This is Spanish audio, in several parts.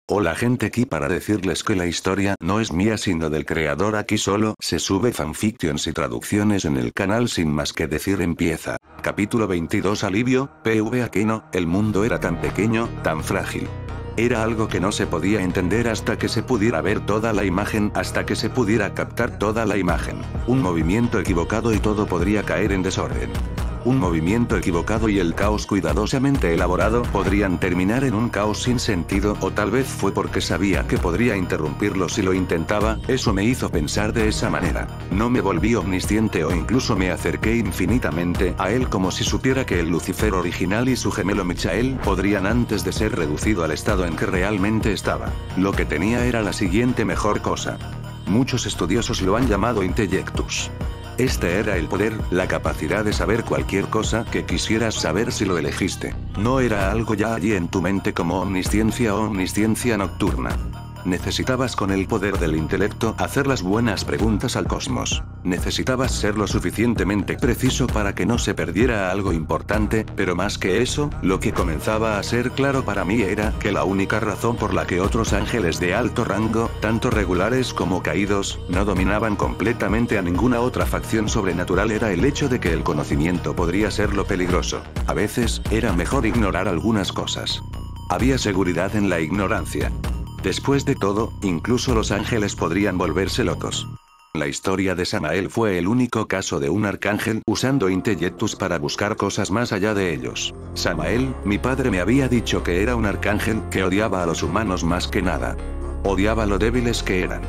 Hola gente, aquí para decirles que la historia no es mía sino del creador. Aquí solo se sube fanfictions y traducciones en el canal. Sin más que decir, empieza. Capítulo 22. Alivio. PV Aquino. El mundo era tan pequeño, tan frágil. Era algo que no se podía entender hasta que se pudiera ver toda la imagen, hasta que se pudiera captar toda la imagen. Un movimiento equivocado y todo podría caer en desorden. Un movimiento equivocado y el caos cuidadosamente elaborado podrían terminar en un caos sin sentido, o tal vez fue porque sabía que podría interrumpirlo si lo intentaba. Eso me hizo pensar de esa manera. No me volví omnisciente o incluso me acerqué infinitamente a él, como si supiera que el Lucifer original y su gemelo Michael podrían antes de ser reducido al estado en que realmente estaba. Lo que tenía era la siguiente mejor cosa. Muchos estudiosos lo han llamado Intellectus. Este era el poder, la capacidad de saber cualquier cosa que quisieras saber si lo elegiste. No era algo ya allí en tu mente como omnisciencia o omnisciencia nocturna. Necesitabas con el poder del intelecto hacer las buenas preguntas al cosmos. Necesitabas ser lo suficientemente preciso para que no se perdiera algo importante, pero más que eso, lo que comenzaba a ser claro para mí era que la única razón por la que otros ángeles de alto rango, tanto regulares como caídos, no dominaban completamente a ninguna otra facción sobrenatural era el hecho de que el conocimiento podría ser lo peligroso. A veces, era mejor ignorar algunas cosas. Había seguridad en la ignorancia. Después de todo, incluso los ángeles podrían volverse locos. La historia de Samael fue el único caso de un arcángel usando Intellectus para buscar cosas más allá de ellos. Samael, mi padre me había dicho que era un arcángel que odiaba a los humanos más que nada. Odiaba lo débiles que eran.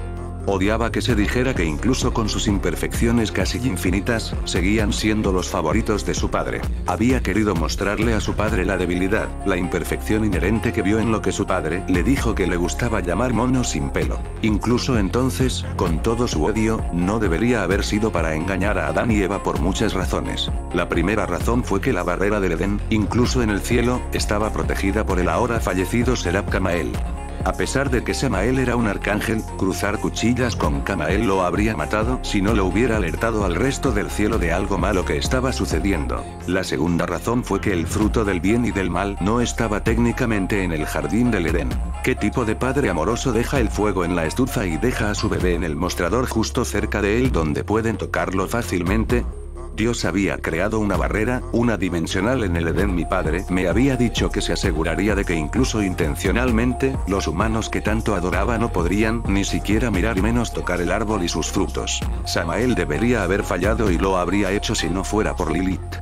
Odiaba que se dijera que incluso con sus imperfecciones casi infinitas, seguían siendo los favoritos de su padre. Había querido mostrarle a su padre la debilidad, la imperfección inherente que vio en lo que su padre le dijo que le gustaba llamar mono sin pelo. Incluso entonces, con todo su odio, no debería haber sido para engañar a Adán y Eva por muchas razones. La primera razón fue que la barrera del Edén, incluso en el cielo, estaba protegida por el ahora fallecido Serap Camael. A pesar de que Samael era un arcángel, cruzar cuchillas con Camael lo habría matado si no lo hubiera alertado al resto del cielo de algo malo que estaba sucediendo. La segunda razón fue que el fruto del bien y del mal no estaba técnicamente en el jardín del Edén. ¿Qué tipo de padre amoroso deja el fuego en la estufa y deja a su bebé en el mostrador justo cerca de él donde pueden tocarlo fácilmente? Dios había creado una barrera, una dimensional en el Edén. Mi padre me había dicho que se aseguraría de que incluso intencionalmente, los humanos que tanto adoraba no podrían ni siquiera mirar y menos tocar el árbol y sus frutos. Samael debería haber fallado y lo habría hecho si no fuera por Lilith.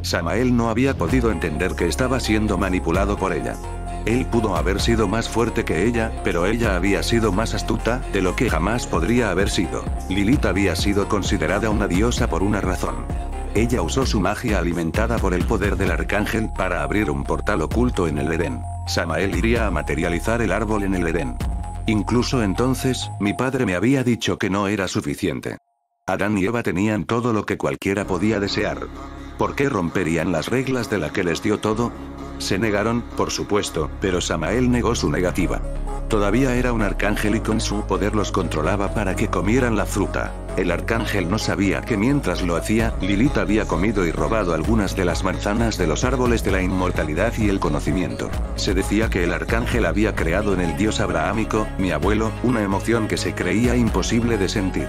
Samael no había podido entender que estaba siendo manipulado por ella. Él pudo haber sido más fuerte que ella, pero ella había sido más astuta de lo que jamás podría haber sido. Lilith había sido considerada una diosa por una razón. Ella usó su magia alimentada por el poder del arcángel para abrir un portal oculto en el Edén. Samael iría a materializar el árbol en el Edén. Incluso entonces, mi padre me había dicho que no era suficiente. Adán y Eva tenían todo lo que cualquiera podía desear. ¿Por qué romperían las reglas de la que les dio todo? Se negaron, por supuesto, pero Samael negó su negativa. Todavía era un arcángel y con su poder los controlaba para que comieran la fruta. El arcángel no sabía que mientras lo hacía, Lilith había comido y robado algunas de las manzanas de los árboles de la inmortalidad y el conocimiento. Se decía que el arcángel había creado en el dios abrahámico, mi abuelo, una emoción que se creía imposible de sentir.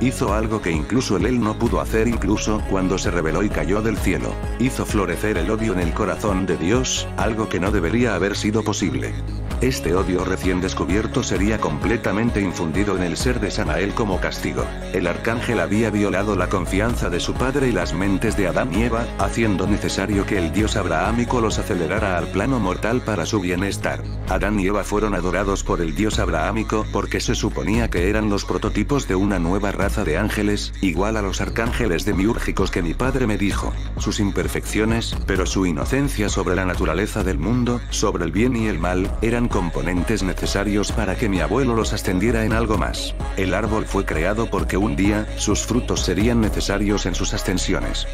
Hizo algo que incluso él no pudo hacer incluso cuando se rebeló y cayó del cielo. Hizo florecer el odio en el corazón de Dios, algo que no debería haber sido posible. Este odio recién descubierto sería completamente infundido en el ser de Samael como castigo. El arcángel había violado la confianza de su padre y las mentes de Adán y Eva, haciendo necesario que el dios abrahámico los acelerara al plano mortal para su bienestar. Adán y Eva fueron adorados por el dios abrahámico porque se suponía que eran los prototipos de una nueva raza de ángeles, igual a los arcángeles demiúrgicos que mi padre me dijo. Sus imperfecciones, pero su inocencia sobre la naturaleza del mundo, sobre el bien y el mal, eran componentes necesarios para que mi abuelo los ascendiera en algo más. El árbol fue creado porque un día, sus frutos serían necesarios en sus ascensiones.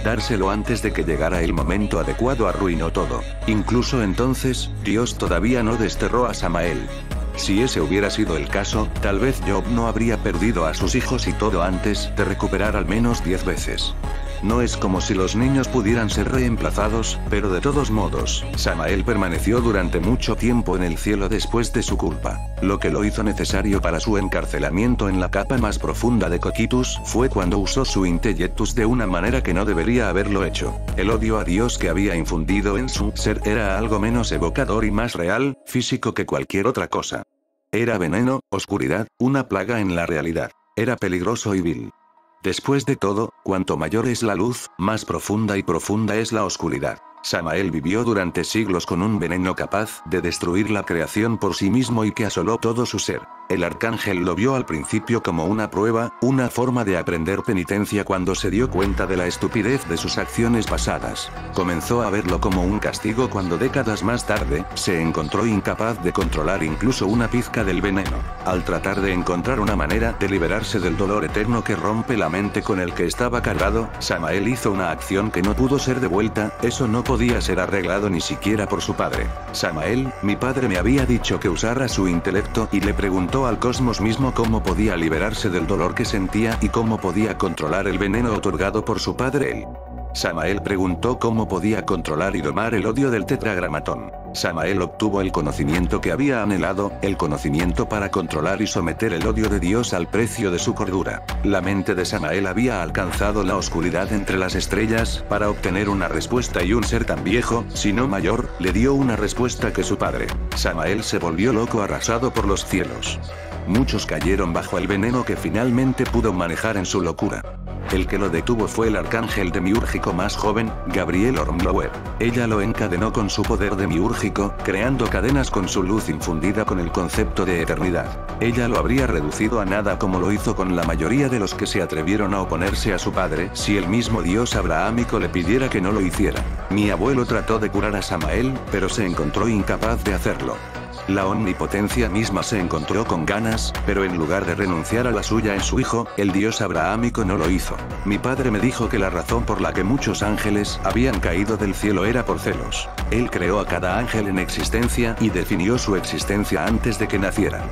Dárselo antes de que llegara el momento adecuado arruinó todo. Incluso entonces, Dios todavía no desterró a Samael. Si ese hubiera sido el caso, tal vez Job no habría perdido a sus hijos y todo antes de recuperar al menos 10 veces. No es como si los niños pudieran ser reemplazados, pero de todos modos, Samael permaneció durante mucho tiempo en el cielo después de su culpa. Lo que lo hizo necesario para su encarcelamiento en la capa más profunda de Cocytus fue cuando usó su Intellectus de una manera que no debería haberlo hecho. El odio a Dios que había infundido en su ser era algo menos evocador y más real, físico que cualquier otra cosa. Era veneno, oscuridad, una plaga en la realidad. Era peligroso y vil. Después de todo, cuanto mayor es la luz, más profunda y profunda es la oscuridad. Samael vivió durante siglos con un veneno capaz de destruir la creación por sí mismo y que asoló todo su ser. El arcángel lo vio al principio como una prueba, una forma de aprender penitencia cuando se dio cuenta de la estupidez de sus acciones pasadas. Comenzó a verlo como un castigo cuando décadas más tarde, se encontró incapaz de controlar incluso una pizca del veneno. Al tratar de encontrar una manera de liberarse del dolor eterno que rompe la mente con el que estaba cargado, Samael hizo una acción que no pudo ser devuelta, eso no podía ser arreglado ni siquiera por su padre. Samael, mi padre me había dicho que usara su intelecto y le preguntó al cosmos mismo cómo podía liberarse del dolor que sentía y cómo podía controlar el veneno otorgado por su padre él. Samael preguntó cómo podía controlar y domar el odio del tetragramatón. Samael obtuvo el conocimiento que había anhelado, el conocimiento para controlar y someter el odio de Dios al precio de su cordura. La mente de Samael había alcanzado la oscuridad entre las estrellas, para obtener una respuesta y un ser tan viejo, si no mayor, le dio una respuesta que su padre. Samael se volvió loco arrasado por los cielos. Muchos cayeron bajo el veneno que finalmente pudo manejar en su locura. El que lo detuvo fue el arcángel demiúrgico más joven, Gabriel Hornblower. Ella lo encadenó con su poder demiúrgico, creando cadenas con su luz infundida con el concepto de eternidad. Ella lo habría reducido a nada como lo hizo con la mayoría de los que se atrevieron a oponerse a su padre, si el mismo Dios abrahámico le pidiera que no lo hiciera. Mi abuelo trató de curar a Samael, pero se encontró incapaz de hacerlo. La omnipotencia misma se encontró con ganas, pero en lugar de renunciar a la suya en su hijo, el Dios abrahámico no lo hizo. Mi padre me dijo que la razón por la que muchos ángeles habían caído del cielo era por celos. Él creó a cada ángel en existencia y definió su existencia antes de que nacieran.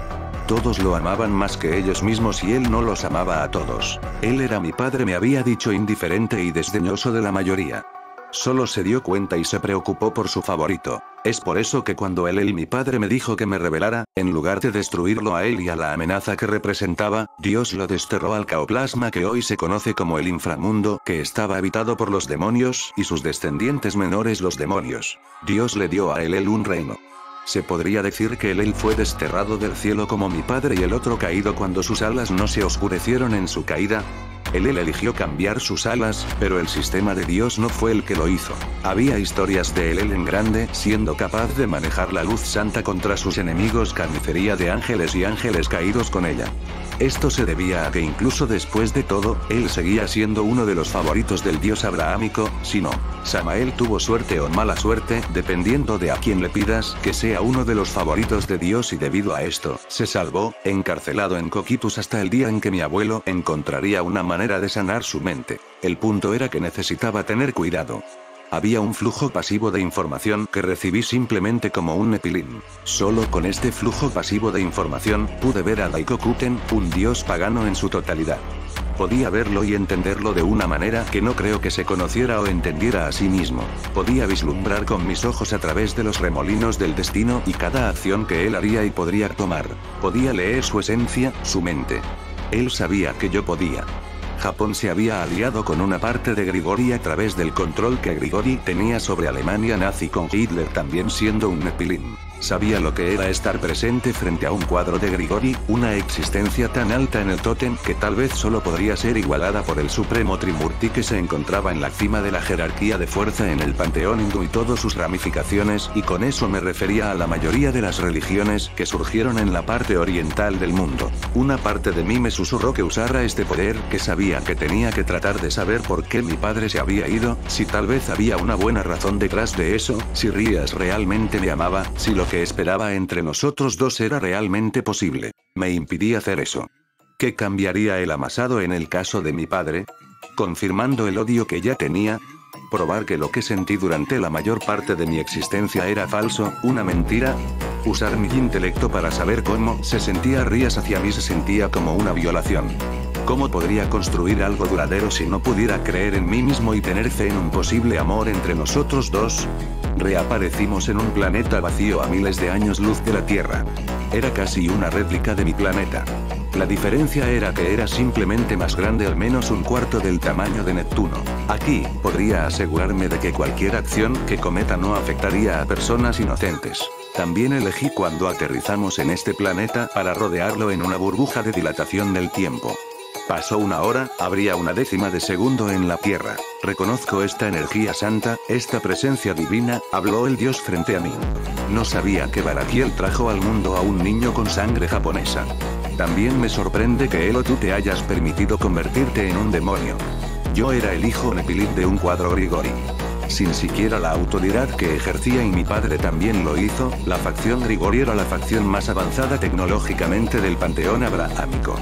Todos lo amaban más que ellos mismos y él no los amaba a todos. Él era mi padre, me había dicho, indiferente y desdeñoso de la mayoría. Solo se dio cuenta y se preocupó por su favorito. Es por eso que cuando él mi padre me dijo que me rebelara, en lugar de destruirlo a él y a la amenaza que representaba, Dios lo desterró al caoplasma que hoy se conoce como el inframundo, que estaba habitado por los demonios, y sus descendientes menores los demonios. Dios le dio a él un reino. Se podría decir que él fue desterrado del cielo como mi padre y el otro caído cuando sus alas no se oscurecieron en su caída. Él eligió cambiar sus alas, pero el sistema de Dios no fue el que lo hizo. Había historias de él en grande, siendo capaz de manejar la luz santa contra sus enemigos, carnicería de ángeles y ángeles caídos con ella. Esto se debía a que incluso después de todo, él seguía siendo uno de los favoritos del Dios abrahámico, si no. Samael tuvo suerte o mala suerte, dependiendo de a quién le pidas, que sea uno de los favoritos de Dios y debido a esto, se salvó, encarcelado en Cocytus hasta el día en que mi abuelo encontraría una manera de sanar su mente. El punto era que necesitaba tener cuidado. Había un flujo pasivo de información que recibí simplemente como un nepilín. Solo con este flujo pasivo de información, pude ver a Daikokuten, un dios pagano en su totalidad. Podía verlo y entenderlo de una manera que no creo que se conociera o entendiera a sí mismo. Podía vislumbrar con mis ojos a través de los remolinos del destino y cada acción que él haría y podría tomar. Podía leer su esencia, su mente. Él sabía que yo podía. Japón se había aliado con una parte de Grigori a través del control que Grigori tenía sobre Alemania nazi, con Hitler también siendo un nepilín. Sabía lo que era estar presente frente a un cuadro de Grigori, una existencia tan alta en el tótem que tal vez solo podría ser igualada por el supremo Trimurti que se encontraba en la cima de la jerarquía de fuerza en el panteón hindú y todas sus ramificaciones, y con eso me refería a la mayoría de las religiones que surgieron en la parte oriental del mundo. Una parte de mí me susurró que usara este poder, que sabía que tenía que tratar de saber por qué mi padre se había ido, si tal vez había una buena razón detrás de eso, si Rías realmente me amaba, si lo que esperaba entre nosotros dos era realmente posible. Me impidí hacer eso. ¿Qué cambiaría el amasado en el caso de mi padre? Confirmando el odio que ya tenía. Probar que lo que sentí durante la mayor parte de mi existencia era falso, una mentira. Usar mi intelecto para saber cómo se sentía Rías hacia mí se sentía como una violación. ¿Cómo podría construir algo duradero si no pudiera creer en mí mismo y tener fe en un posible amor entre nosotros dos? Reaparecimos en un planeta vacío a miles de años luz de la Tierra. Era casi una réplica de mi planeta. La diferencia era que era simplemente más grande, al menos un cuarto del tamaño de Neptuno. Aquí, podría asegurarme de que cualquier acción que cometa no afectaría a personas inocentes. También elegí cuando aterrizamos en este planeta para rodearlo en una burbuja de dilatación del tiempo. Pasó una hora, habría una décima de segundo en la Tierra. Reconozco esta energía santa, esta presencia divina, habló el dios frente a mí. No sabía que Barakiel trajo al mundo a un niño con sangre japonesa. También me sorprende que él o tú te hayas permitido convertirte en un demonio. Yo era el hijo Nepilim de un cuadro Grigori. Sin siquiera la autoridad que ejercía, y mi padre también lo hizo, la facción Grigori era la facción más avanzada tecnológicamente del panteón abrahámico.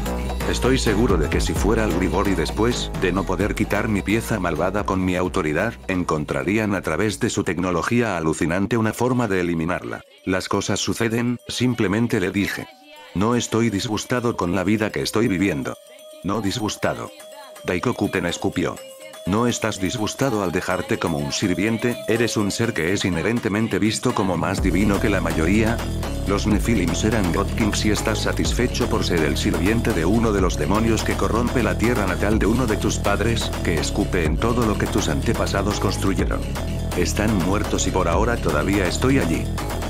Estoy seguro de que si fuera el Grigori después de no poder quitar mi pieza malvada con mi autoridad, encontrarían a través de su tecnología alucinante una forma de eliminarla. Las cosas suceden, simplemente le dije. No estoy disgustado con la vida que estoy viviendo. No disgustado. Daikokuten escupió. No estás disgustado al dejarte como un sirviente, eres un ser que es inherentemente visto como más divino que la mayoría. Los Nephilims eran God Kings y estás satisfecho por ser el sirviente de uno de los demonios que corrompe la tierra natal de uno de tus padres, que escupe en todo lo que tus antepasados construyeron. Están muertos y por ahora todavía estoy allí.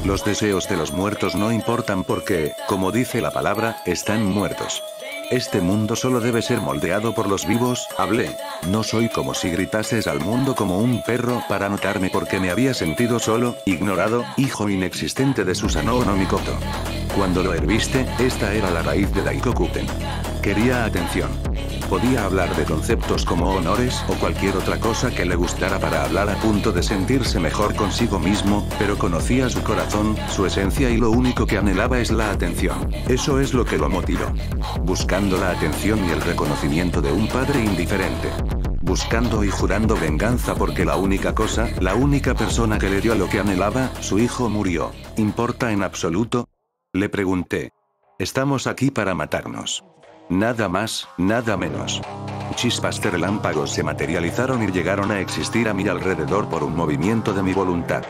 Los deseos de los muertos no importan porque, como dice la palabra, están muertos. Este mundo solo debe ser moldeado por los vivos, hablé. No soy como si gritases al mundo como un perro para notarme porque me había sentido solo, ignorado, hijo inexistente de Susanoo no Mikoto. Cuando lo herviste, esta era la raíz de Daikokuten. Quería atención. Podía hablar de conceptos como honores o cualquier otra cosa que le gustara para hablar a punto de sentirse mejor consigo mismo, pero conocía su corazón, su esencia y lo único que anhelaba es la atención. Eso es lo que lo motivó. Buscando la atención y el reconocimiento de un padre indiferente. Buscando y jurando venganza porque la única cosa, la única persona que le dio lo que anhelaba, su hijo murió. ¿Importa en absoluto? Le pregunté. Estamos aquí para matarnos. Nada más, nada menos. Chispas de relámpagos se materializaron y llegaron a existir a mi alrededor por un movimiento de mi voluntad.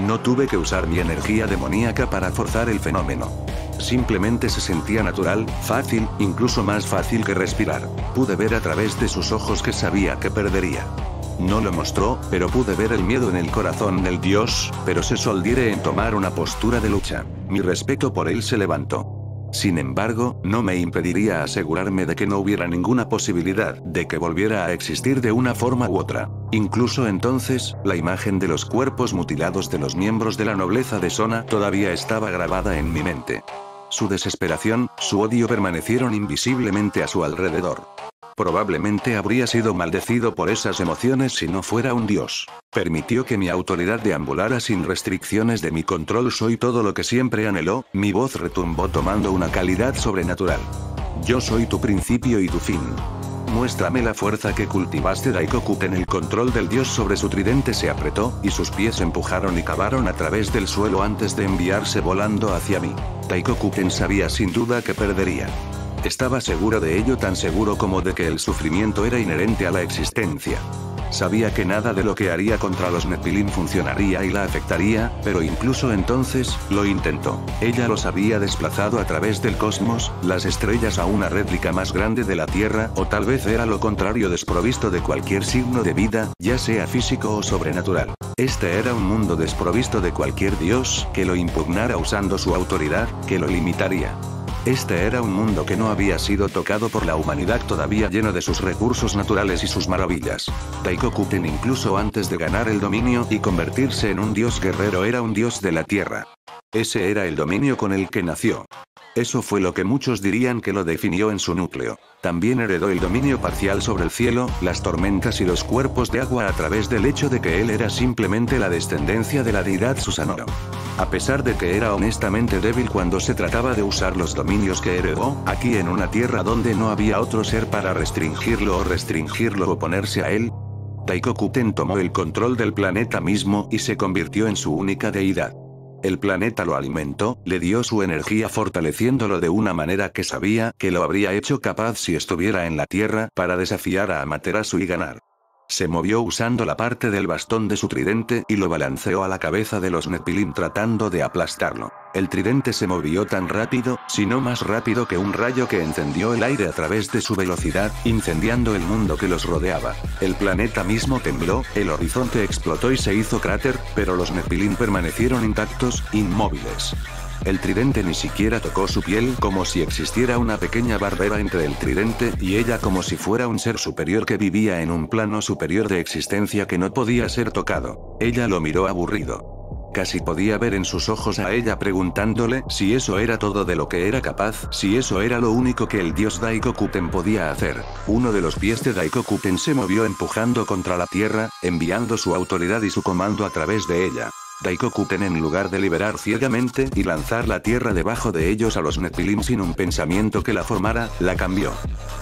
No tuve que usar mi energía demoníaca para forzar el fenómeno. Simplemente se sentía natural, fácil, incluso más fácil que respirar. Pude ver a través de sus ojos que sabía que perdería. No lo mostró, pero pude ver el miedo en el corazón del dios, pero se soldiere en tomar una postura de lucha. Mi respeto por él se levantó. Sin embargo, no me impediría asegurarme de que no hubiera ninguna posibilidad de que volviera a existir de una forma u otra. Incluso entonces, la imagen de los cuerpos mutilados de los miembros de la nobleza de Sona todavía estaba grabada en mi mente. Su desesperación, su odio permanecieron invisiblemente a su alrededor. Probablemente habría sido maldecido por esas emociones si no fuera un dios. Permitió que mi autoridad deambulara sin restricciones de mi control. Soy todo lo que siempre anheló, mi voz retumbó tomando una calidad sobrenatural. Yo soy tu principio y tu fin. Muéstrame la fuerza que cultivaste. Daikokuten. El control del dios sobre su tridente se apretó, y sus pies empujaron y cavaron a través del suelo antes de enviarse volando hacia mí. Daikokuten sabía sin duda que perdería. Estaba seguro de ello, tan seguro como de que el sufrimiento era inherente a la existencia. Sabía que nada de lo que haría contra los Nephilim funcionaría y la afectaría, pero incluso entonces, lo intentó. Ella los había desplazado a través del cosmos, las estrellas a una réplica más grande de la Tierra, o tal vez era lo contrario, desprovisto de cualquier signo de vida, ya sea físico o sobrenatural. Este era un mundo desprovisto de cualquier dios que lo impugnara usando su autoridad, que lo limitaría. Este era un mundo que no había sido tocado por la humanidad, todavía lleno de sus recursos naturales y sus maravillas. Daikokuten, incluso antes de ganar el dominio y convertirse en un dios guerrero, era un dios de la tierra. Ese era el dominio con el que nació. Eso fue lo que muchos dirían que lo definió en su núcleo. También heredó el dominio parcial sobre el cielo, las tormentas y los cuerpos de agua a través del hecho de que él era simplemente la descendencia de la deidad Susanoo. A pesar de que era honestamente débil cuando se trataba de usar los dominios que heredó, aquí en una tierra donde no había otro ser para restringirlo o oponerse a él, Daikokuten tomó el control del planeta mismo y se convirtió en su única deidad. El planeta lo alimentó, le dio su energía fortaleciéndolo de una manera que sabía que lo habría hecho capaz si estuviera en la Tierra para desafiar a Amaterasu y ganar. Se movió usando la parte del bastón de su tridente y lo balanceó a la cabeza de los Nephilim tratando de aplastarlo. El tridente se movió tan rápido, si no más rápido que un rayo que encendió el aire a través de su velocidad, incendiando el mundo que los rodeaba. El planeta mismo tembló, el horizonte explotó y se hizo cráter, pero los Nephilim permanecieron intactos, inmóviles. El tridente ni siquiera tocó su piel como si existiera una pequeña barrera entre el tridente y ella como si fuera un ser superior que vivía en un plano superior de existencia que no podía ser tocado. Ella lo miró aburrido. Casi podía ver en sus ojos a ella preguntándole si eso era todo de lo que era capaz, si eso era lo único que el dios Daikokuten podía hacer. Uno de los pies de Daikokuten se movió empujando contra la tierra, enviando su autoridad y su comando a través de ella. Daikokuten, en lugar de liberar ciegamente y lanzar la tierra debajo de ellos a los Nephilim sin un pensamiento que la formara, la cambió.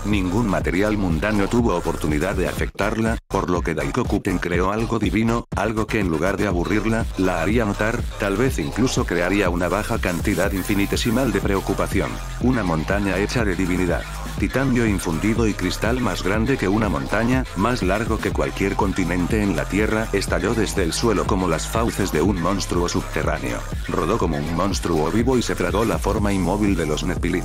Ningún material mundano tuvo oportunidad de afectarla, por lo que Daikokuten creó algo divino, algo que en lugar de aburrirla, la haría notar, tal vez incluso crearía una baja cantidad infinitesimal de preocupación. Una montaña hecha de divinidad. Titanio infundido y cristal más grande que una montaña, más largo que cualquier continente en la Tierra, estalló desde el suelo como las fauces de un monstruo subterráneo. Rodó como un monstruo vivo y se tragó la forma inmóvil de los Nephilim.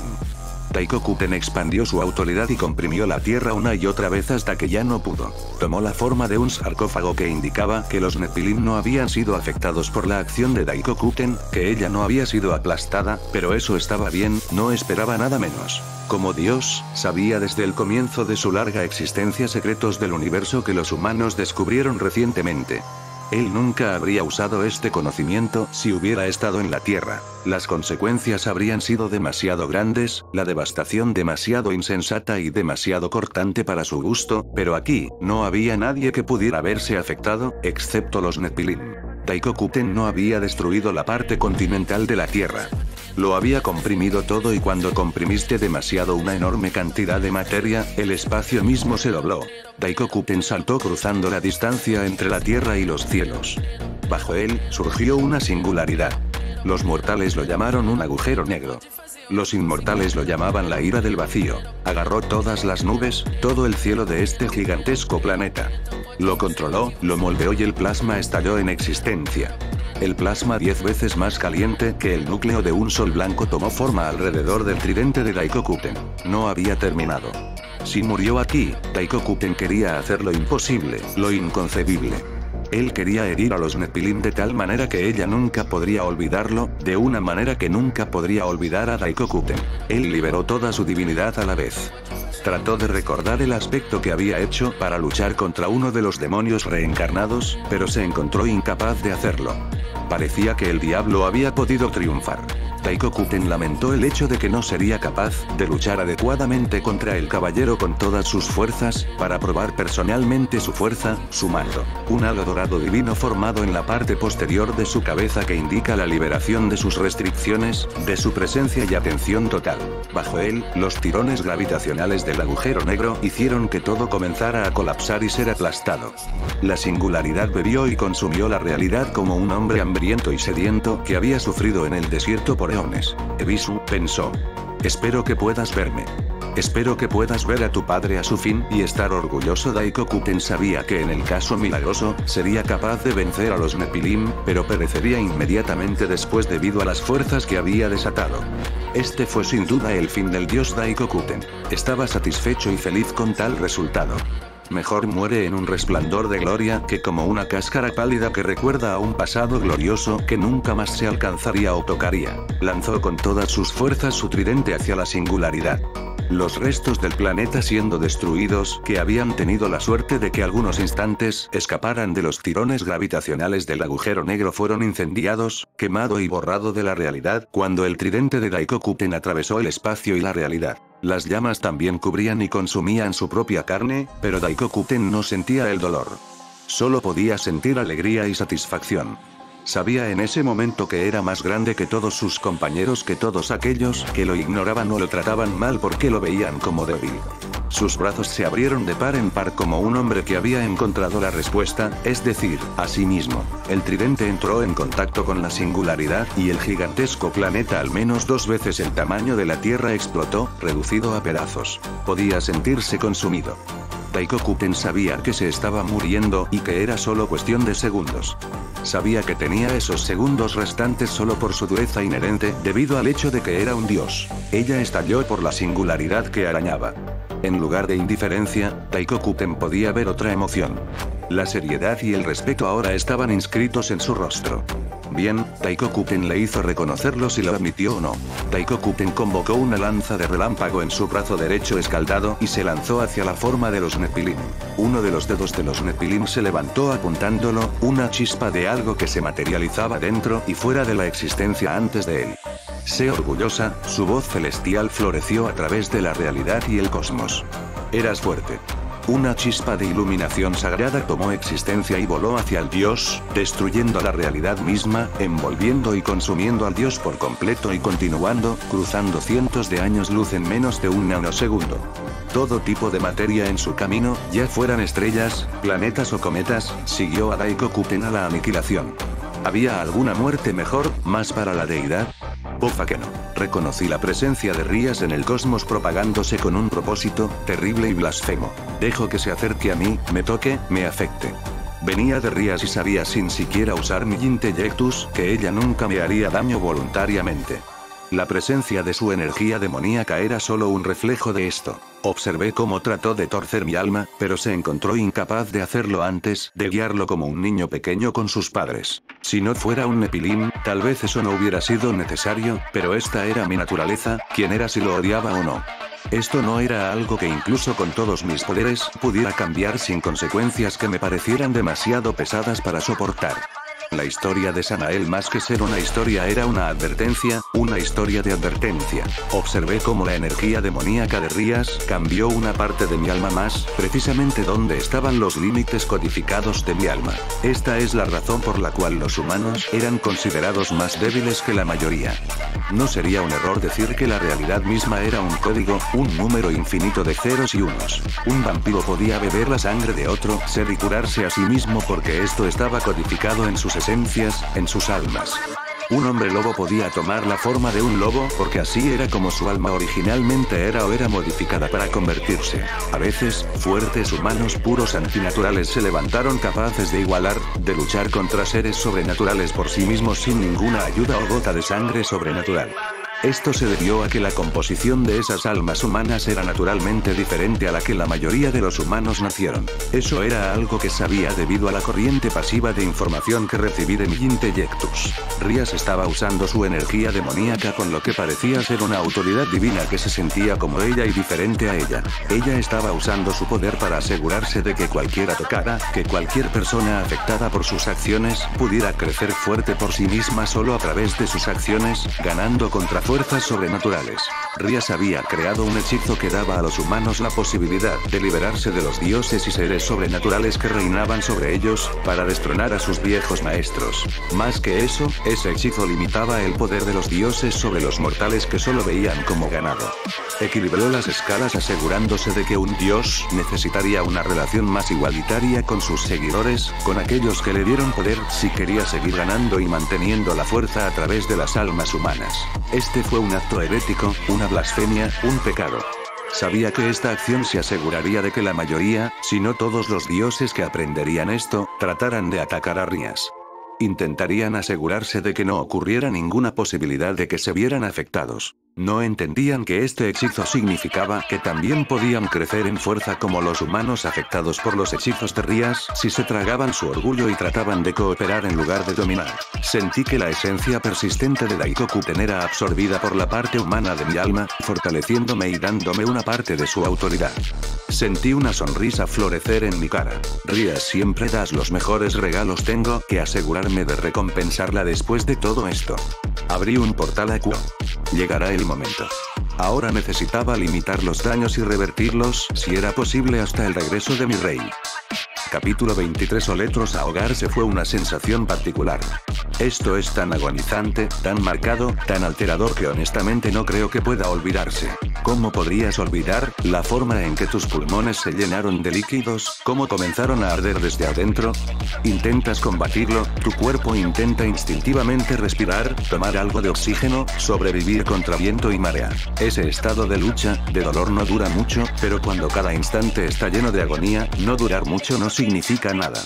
Daikokuten expandió su autoridad y comprimió la tierra una y otra vez hasta que ya no pudo. Tomó la forma de un sarcófago que indicaba que los Nephilim no habían sido afectados por la acción de Daikokuten, que ella no había sido aplastada, pero eso estaba bien, no esperaba nada menos. Como Dios, sabía desde el comienzo de su larga existencia secretos del universo que los humanos descubrieron recientemente. Él nunca habría usado este conocimiento si hubiera estado en la Tierra. Las consecuencias habrían sido demasiado grandes, la devastación demasiado insensata y demasiado cortante para su gusto, pero aquí, no había nadie que pudiera verse afectado, excepto los Nephilim. Daikokuten no había destruido la parte continental de la Tierra. Lo había comprimido todo y cuando comprimiste demasiado una enorme cantidad de materia, el espacio mismo se dobló. Daikokuten saltó cruzando la distancia entre la Tierra y los cielos. Bajo él, surgió una singularidad. Los mortales lo llamaron un agujero negro. Los inmortales lo llamaban la ira del vacío. Agarró todas las nubes, todo el cielo de este gigantesco planeta. Lo controló, lo moldeó y el plasma estalló en existencia. El plasma 10 veces más caliente que el núcleo de un sol blanco tomó forma alrededor del tridente de Daikokuten. No había terminado. Si murió aquí, Daikokuten quería hacer lo imposible, lo inconcebible. Él quería herir a los Nephilim de tal manera que ella nunca podría olvidarlo, de una manera que nunca podría olvidar a Daikokuten. Él liberó toda su divinidad a la vez. Trató de recordar el aspecto que había hecho para luchar contra uno de los demonios reencarnados, pero se encontró incapaz de hacerlo. Parecía que el diablo había podido triunfar. Daikokuten lamentó el hecho de que no sería capaz de luchar adecuadamente contra el caballero con todas sus fuerzas, para probar personalmente su fuerza, su mando. Un halo dorado divino formado en la parte posterior de su cabeza que indica la liberación de sus restricciones, de su presencia y atención total. Bajo él, los tirones gravitacionales del agujero negro hicieron que todo comenzara a colapsar y ser aplastado. La singularidad bebió y consumió la realidad como un hombre hambriento y sediento que había sufrido en el desierto por eones. Ebisu pensó. Espero que puedas verme. Espero que puedas ver a tu padre a su fin y estar orgulloso. Daikokuten sabía que en el caso milagroso, sería capaz de vencer a los Nephilim, pero perecería inmediatamente después debido a las fuerzas que había desatado. Este fue sin duda el fin del dios Daikokuten. Estaba satisfecho y feliz con tal resultado. Mejor muere en un resplandor de gloria que como una cáscara pálida que recuerda a un pasado glorioso que nunca más se alcanzaría o tocaría. Lanzó con todas sus fuerzas su tridente hacia la singularidad. Los restos del planeta siendo destruidos, que habían tenido la suerte de que algunos instantes escaparan de los tirones gravitacionales del agujero negro, fueron incendiados, quemado y borrado de la realidad cuando el tridente de Daikokuten atravesó el espacio y la realidad. Las llamas también cubrían y consumían su propia carne, pero Daikokuten no sentía el dolor. Solo podía sentir alegría y satisfacción. Sabía en ese momento que era más grande que todos sus compañeros, que todos aquellos que lo ignoraban o lo trataban mal porque lo veían como débil. Sus brazos se abrieron de par en par como un hombre que había encontrado la respuesta, es decir, a sí mismo. El tridente entró en contacto con la singularidad, y el gigantesco planeta al menos 2 veces el tamaño de la Tierra explotó, reducido a pedazos. Podía sentirse consumido. Daikokuten sabía que se estaba muriendo y que era solo cuestión de segundos. Sabía que tenía esos segundos restantes solo por su dureza inherente, debido al hecho de que era un dios. Ella estalló por la singularidad que arañaba. En lugar de indiferencia, Daikokuten podía ver otra emoción. La seriedad y el respeto ahora estaban inscritos en su rostro. Bien, Daikokuten le hizo reconocerlo si lo admitió o no. Daikokuten convocó una lanza de relámpago en su brazo derecho escaldado y se lanzó hacia la forma de los Nephilim. Uno de los dedos de los Nephilim se levantó apuntándolo, una chispa de algo que se materializaba dentro y fuera de la existencia antes de él. Sé orgullosa, su voz celestial floreció a través de la realidad y el cosmos. Eras fuerte. Una chispa de iluminación sagrada tomó existencia y voló hacia el dios, destruyendo la realidad misma, envolviendo y consumiendo al dios por completo y continuando, cruzando cientos de años luz en menos de un nanosegundo. Todo tipo de materia en su camino, ya fueran estrellas, planetas o cometas, siguió a Daikokuten a la aniquilación. ¿Había alguna muerte mejor, más para la deidad? Bofa que no. Reconocí la presencia de Rías en el cosmos propagándose con un propósito, terrible y blasfemo. Dejo que se acerque a mí, me toque, me afecte. Venía de Rías y sabía sin siquiera usar mi Intellectus, que ella nunca me haría daño voluntariamente. La presencia de su energía demoníaca era solo un reflejo de esto. Observé cómo trató de torcer mi alma, pero se encontró incapaz de hacerlo antes de guiarlo como un niño pequeño con sus padres. Si no fuera un Nephilim, tal vez eso no hubiera sido necesario, pero esta era mi naturaleza, quién era si lo odiaba o no. Esto no era algo que incluso con todos mis poderes, pudiera cambiar sin consecuencias que me parecieran demasiado pesadas para soportar. La historia de Samael más que ser una historia era una advertencia, una historia de advertencia. Observé cómo la energía demoníaca de Rías cambió una parte de mi alma más, precisamente donde estaban los límites codificados de mi alma. Esta es la razón por la cual los humanos eran considerados más débiles que la mayoría. No sería un error decir que la realidad misma era un código, un número infinito de ceros y unos. Un vampiro podía beber la sangre de otro ser y curarse a sí mismo porque esto estaba codificado en sus esencias, en sus almas. Un hombre lobo podía tomar la forma de un lobo porque así era como su alma originalmente era o era modificada para convertirse. A veces, fuertes humanos puros antinaturales se levantaron capaces de igualar, de luchar contra seres sobrenaturales por sí mismos sin ninguna ayuda o gota de sangre sobrenatural. Esto se debió a que la composición de esas almas humanas era naturalmente diferente a la que la mayoría de los humanos nacieron. Eso era algo que sabía debido a la corriente pasiva de información que recibí de mi Intellectus. Rías estaba usando su energía demoníaca con lo que parecía ser una autoridad divina que se sentía como ella y diferente a ella. Ella estaba usando su poder para asegurarse de que cualquiera tocara, que cualquier persona afectada por sus acciones, pudiera crecer fuerte por sí misma solo a través de sus acciones, ganando contra fuerzas sobrenaturales. Rías había creado un hechizo que daba a los humanos la posibilidad de liberarse de los dioses y seres sobrenaturales que reinaban sobre ellos, para destronar a sus viejos maestros. Más que eso, ese hechizo limitaba el poder de los dioses sobre los mortales que solo veían como ganado. Equilibró las escalas asegurándose de que un dios necesitaría una relación más igualitaria con sus seguidores, con aquellos que le dieron poder si quería seguir ganando y manteniendo la fuerza a través de las almas humanas. Este fue un acto herético, una blasfemia, un pecado. Sabía que esta acción se aseguraría de que la mayoría, si no todos los dioses que aprenderían esto, trataran de atacar a Rías. Intentarían asegurarse de que no ocurriera ninguna posibilidad de que se vieran afectados. No entendían que este hechizo significaba que también podían crecer en fuerza como los humanos afectados por los hechizos de Rías si se tragaban su orgullo y trataban de cooperar en lugar de dominar. Sentí que la esencia persistente de Daikokuten era absorbida por la parte humana de mi alma, fortaleciéndome y dándome una parte de su autoridad. Sentí una sonrisa florecer en mi cara. Rías, siempre das los mejores regalos, tengo que asegurarme de recompensarla después de todo esto. Abrí un portal a Kuo. Llegará el momento. Ahora necesitaba limitar los daños y revertirlos, si era posible, hasta el regreso de mi rey. Capítulo 23. Oletros ahogarse fue una sensación particular. Esto es tan agonizante, tan marcado, tan alterador que honestamente no creo que pueda olvidarse. ¿Cómo podrías olvidar la forma en que tus pulmones se llenaron de líquidos? ¿Cómo comenzaron a arder desde adentro? Intentas combatirlo, tu cuerpo intenta instintivamente respirar, tomar algo de oxígeno, sobrevivir contra viento y marea. Ese estado de lucha, de dolor no dura mucho, pero cuando cada instante está lleno de agonía, no durar mucho no significa nada.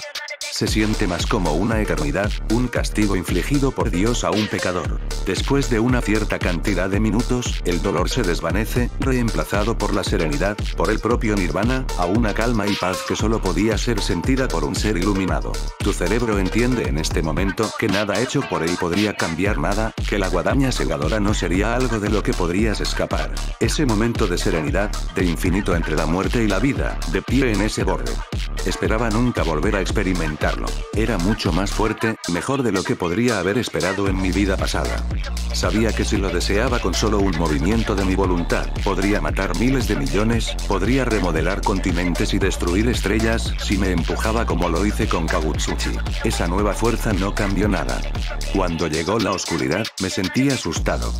Se siente más como una eternidad, un castigo infligido por Dios a un pecador. Después de una cierta cantidad de minutos, el dolor se desvanece, reemplazado por la serenidad, por el propio nirvana, a una calma y paz que solo podía ser sentida por un ser iluminado. Tu cerebro entiende en este momento que nada hecho por él podría cambiar nada, que la guadaña cegadora no sería algo de lo que podrías escapar. Ese momento de serenidad, de infinito entre la muerte y la vida, de pie en ese borde. Esperaba nunca volver a experimentarlo. Era mucho más fuerte, mejor de lo que podría haber esperado en mi vida pasada. Sabía que si lo deseaba con solo un movimiento de mi voluntad, podría matar miles de millones, podría remodelar continentes y destruir estrellas, si me empujaba como lo hice con Kagutsuchi. Esa nueva fuerza no cambió nada. Cuando llegó la oscuridad, me sentí asustado.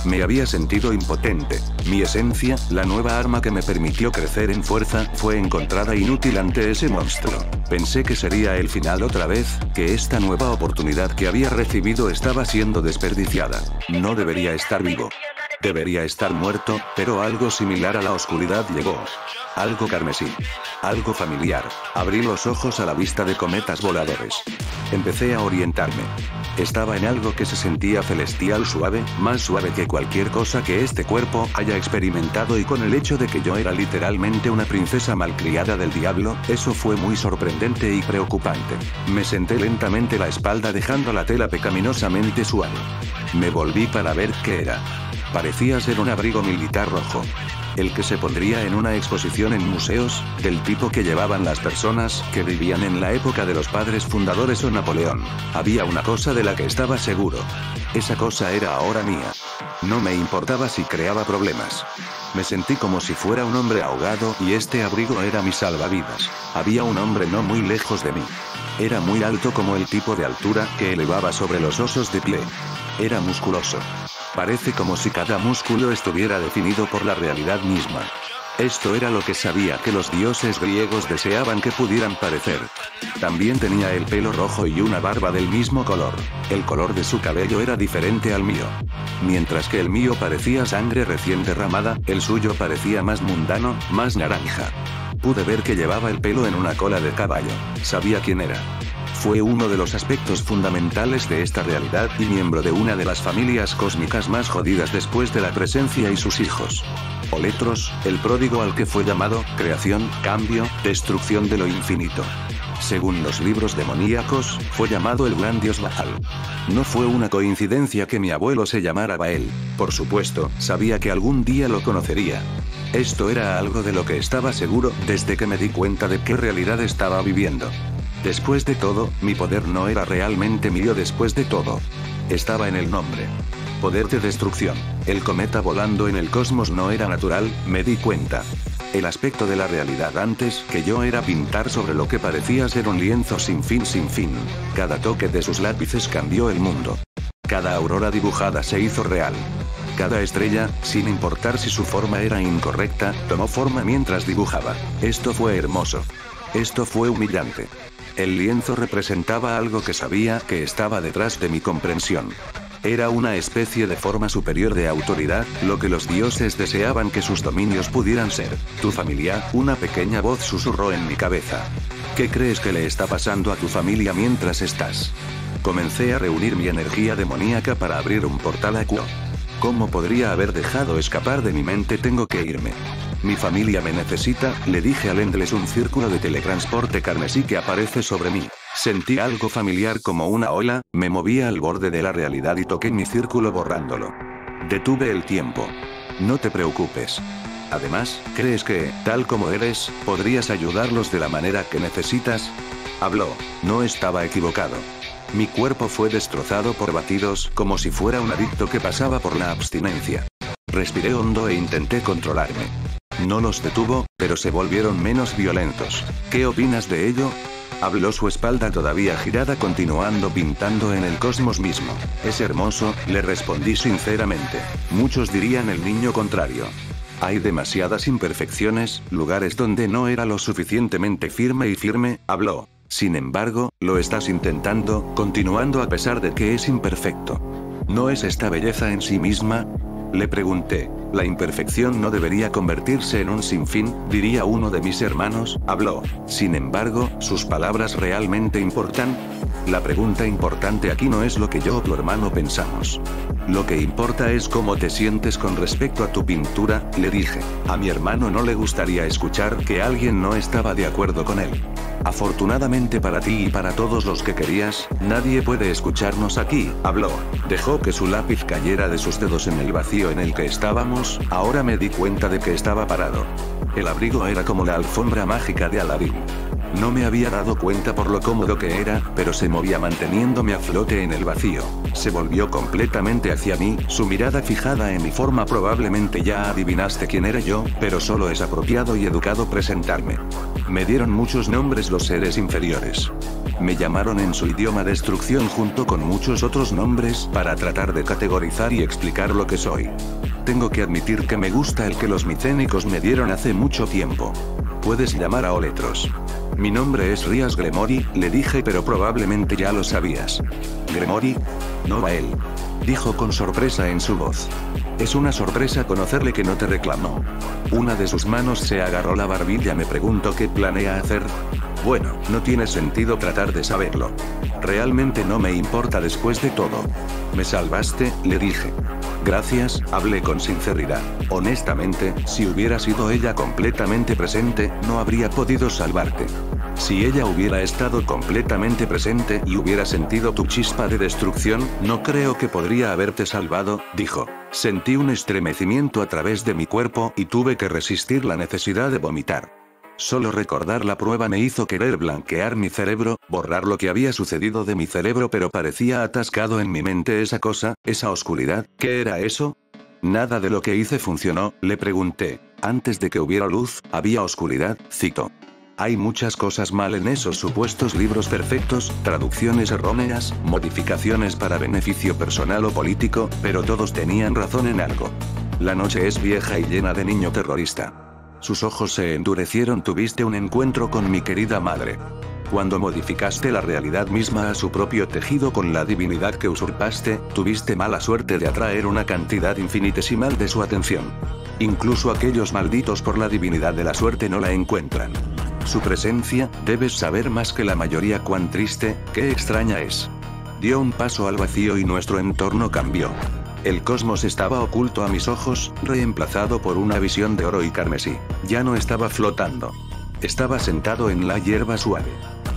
Me había sentido impotente. Mi esencia, la nueva arma que me permitió crecer en fuerza, fue encontrada inútil ante ese monstruo. Pensé que sería el final otra vez, que esta nueva oportunidad que había recibido estaba siendo desperdiciada. No debería estar vivo. Debería estar muerto, pero algo similar a la oscuridad llegó. Algo carmesí. Algo familiar. Abrí los ojos a la vista de cometas voladores. Empecé a orientarme. Estaba en algo que se sentía celestial suave, más suave que cualquier cosa que este cuerpo haya experimentado, y con el hecho de que yo era literalmente una princesa malcriada del diablo, eso fue muy sorprendente y preocupante. Me senté lentamente la espalda dejando la tela pecaminosamente suave. Me volví para ver qué era. Parecía ser un abrigo militar rojo. El que se pondría en una exposición en museos, del tipo que llevaban las personas que vivían en la época de los padres fundadores o Napoleón. Había una cosa de la que estaba seguro. Esa cosa era ahora mía. No me importaba si creaba problemas. Me sentí como si fuera un hombre ahogado y este abrigo era mi salvavidas. Había un hombre no muy lejos de mí. Era muy alto, como el tipo de altura que elevaba sobre los osos de pie. Era musculoso. Parece como si cada músculo estuviera definido por la realidad misma. Esto era lo que sabía que los dioses griegos deseaban que pudieran parecer. También tenía el pelo rojo y una barba del mismo color. El color de su cabello era diferente al mío. Mientras que el mío parecía sangre recién derramada, el suyo parecía más mundano, más naranja. Pude ver que llevaba el pelo en una cola de caballo. Sabía quién era. Fue uno de los aspectos fundamentales de esta realidad y miembro de una de las familias cósmicas más jodidas después de la presencia y sus hijos. Oletros, el pródigo al que fue llamado, creación, cambio, destrucción de lo infinito. Según los libros demoníacos, fue llamado el gran dios Baal. No fue una coincidencia que mi abuelo se llamara Baal. Por supuesto, sabía que algún día lo conocería. Esto era algo de lo que estaba seguro desde que me di cuenta de qué realidad estaba viviendo. Después de todo, mi poder no era realmente mío. Después de todo, estaba en el nombre. Poder de destrucción. El cometa volando en el cosmos no era natural, me di cuenta. El aspecto de la realidad antes que yo era pintar sobre lo que parecía ser un lienzo sin fin sin fin. Cada toque de sus lápices cambió el mundo. Cada aurora dibujada se hizo real. Cada estrella, sin importar si su forma era incorrecta, tomó forma mientras dibujaba. Esto fue hermoso. Esto fue humillante. El lienzo representaba algo que sabía que estaba detrás de mi comprensión. Era una especie de forma superior de autoridad, lo que los dioses deseaban que sus dominios pudieran ser. Tu familia, una pequeña voz susurró en mi cabeza. ¿Qué crees que le está pasando a tu familia mientras estás? Comencé a reunir mi energía demoníaca para abrir un portal a Kuo. ¿Cómo podría haber dejado escapar de mi mente? Tengo que irme. Mi familia me necesita, le dije al Endless. Un círculo de teletransporte carmesí que aparece sobre mí. Sentí algo familiar como una ola, me movía al borde de la realidad y toqué mi círculo borrándolo. Detuve el tiempo. No te preocupes. Además, ¿crees que, tal como eres, podrías ayudarlos de la manera que necesitas? Habló. No estaba equivocado. Mi cuerpo fue destrozado por batidos, como si fuera un adicto que pasaba por la abstinencia. Respiré hondo e intenté controlarme. No los detuvo, pero se volvieron menos violentos. ¿Qué opinas de ello? Habló su espalda todavía girada continuando pintando en el cosmos mismo. Es hermoso, le respondí sinceramente. Muchos dirían el niño contrario. Hay demasiadas imperfecciones, lugares donde no era lo suficientemente firme, habló. Sin embargo, lo estás intentando, continuando a pesar de que es imperfecto. ¿No es esta belleza en sí misma? Le pregunté. La imperfección no debería convertirse en un sinfín, diría uno de mis hermanos, habló. Sin embargo, ¿sus palabras realmente importan? La pregunta importante aquí no es lo que yo o tu hermano pensamos. Lo que importa es cómo te sientes con respecto a tu pintura, le dije. A mi hermano no le gustaría escuchar que alguien no estaba de acuerdo con él. Afortunadamente para ti y para todos los que querías, nadie puede escucharnos aquí, habló. Dejó que su lápiz cayera de sus dedos en el vacío en el que estábamos, ahora me di cuenta de que estaba parado. El abrigo era como la alfombra mágica de Aladín. No me había dado cuenta por lo cómodo que era, pero se movía manteniéndome a flote en el vacío. Se volvió completamente hacia mí, su mirada fijada en mi forma. Probablemente ya adivinaste quién era yo, pero solo es apropiado y educado presentarme. Me dieron muchos nombres los seres inferiores. Me llamaron en su idioma destrucción junto con muchos otros nombres para tratar de categorizar y explicar lo que soy. Tengo que admitir que me gusta el que los micénicos me dieron hace mucho tiempo. Puedes llamar a Oletros. Mi nombre es Rías Gremory, le dije, pero probablemente ya lo sabías. ¿Gremory? No a él. Dijo con sorpresa en su voz. Es una sorpresa conocerle que no te reclamó. Una de sus manos se agarró la barbilla. Me preguntó qué planea hacer. Bueno, no tiene sentido tratar de saberlo. Realmente no me importa después de todo. Me salvaste, le dije. Gracias, hablé con sinceridad. Honestamente, si hubiera sido ella completamente presente, no habría podido salvarte. Si ella hubiera estado completamente presente y hubiera sentido tu chispa de destrucción, no creo que podría haberte salvado, dijo. Sentí un estremecimiento a través de mi cuerpo y tuve que resistir la necesidad de vomitar. Solo recordar la prueba me hizo querer blanquear mi cerebro, borrar lo que había sucedido de mi cerebro, pero parecía atascado en mi mente esa cosa, esa oscuridad. ¿Qué era eso? Nada de lo que hice funcionó, le pregunté. Antes de que hubiera luz, había oscuridad, citó. Hay muchas cosas mal en esos supuestos libros perfectos, traducciones erróneas, modificaciones para beneficio personal o político, pero todos tenían razón en algo. La noche es vieja y llena de niño terrorista. Sus ojos se endurecieron. Tuviste un encuentro con mi querida madre. Cuando modificaste la realidad misma a su propio tejido con la divinidad que usurpaste, tuviste mala suerte de atraer una cantidad infinitesimal de su atención. Incluso aquellos malditos por la divinidad de la suerte no la encuentran. Su presencia, debes saber más que la mayoría cuán triste, qué extraña es. Dio un paso al vacío y nuestro entorno cambió. El cosmos estaba oculto a mis ojos, reemplazado por una visión de oro y carmesí. Ya no estaba flotando. Estaba sentado en la hierba suave.